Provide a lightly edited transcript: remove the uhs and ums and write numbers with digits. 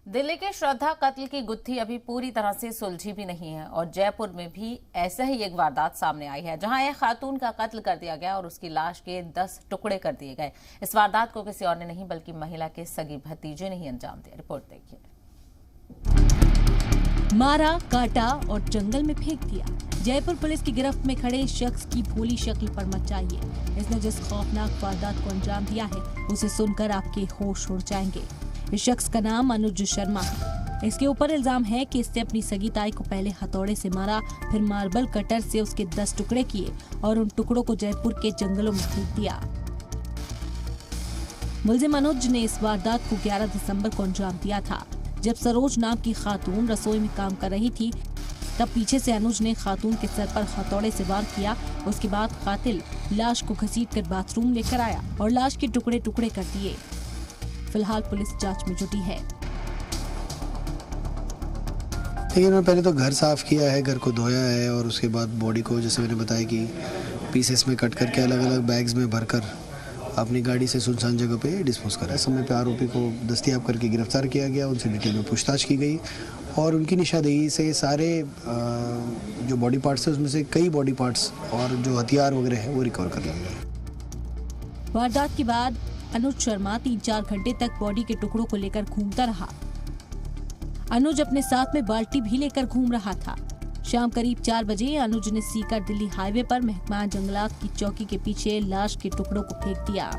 दिल्ली के श्रद्धा कत्ल की गुत्थी अभी पूरी तरह से सुलझी भी नहीं है और जयपुर में भी ऐसा ही एक वारदात सामने आई है जहां एक खातून का कत्ल कर दिया गया और उसकी लाश के 10 टुकड़े कर दिए गए। इस वारदात को किसी और ने नहीं बल्कि महिला के सगी भतीजे ने ही अंजाम दिया। रिपोर्ट देखिए। मारा, काटा और जंगल में फेंक दिया। जयपुर पुलिस की गिरफ्त में खड़े शख्स की भोली शक्ल पर मत जाइए। इसने जिस खौफनाक वारदात को अंजाम दिया है उसे सुनकर आपके होश उड़ जाएंगे। इस शख्स का नाम अनुज शर्मा है। इसके ऊपर इल्जाम है कि इसने अपनी सगी ताई को पहले हथौड़े से मारा, फिर मार्बल कटर से उसके 10 टुकड़े किए और उन टुकड़ों को जयपुर के जंगलों में फेंक दिया। मुलजिम अनुज ने इस वारदात को 11 दिसंबर को अंजाम दिया था। जब सरोज नाम की खातून रसोई में काम कर रही थी तब पीछे से अनुज ने खातून के सर पर हथौड़े से वार किया। उसके बाद कातिल लाश को घसीटकर बाथरूम लेकर आया और लाश के टुकड़े टुकड़े कर दिए। फिलहाल पुलिस जांच में जुटी है। देखिए, उन्होंने पहले तो घर साफ किया है, घर को धोया है और उसके बाद बॉडी को, जैसे मैंने बताया कि पीसेस में कट करके अलग अलग बैग्स में भरकर अपनी गाड़ी से सुनसान जगह पे डिस्पोज करा। समय पे आरोपी को दस्तयाब करके गिरफ्तार किया गया, उनसे डिटेल में पूछताछ की गई और उनकी निशानदेही से सारे जो बॉडी पार्ट्स है उसमें से कई बॉडी पार्ट्स और जो हथियार वगैरह है वो रिकवर कर लिया गया। वारदात के बाद अनुज शर्मा 3-4 घंटे तक बॉडी के टुकड़ों को लेकर घूमता रहा। अनुज अपने साथ में बाल्टी भी लेकर घूम रहा था। शाम करीब 4 बजे अनुज ने सीकर दिल्ली हाईवे पर महकमा जंगलात की चौकी के पीछे लाश के टुकड़ों को फेंक दिया।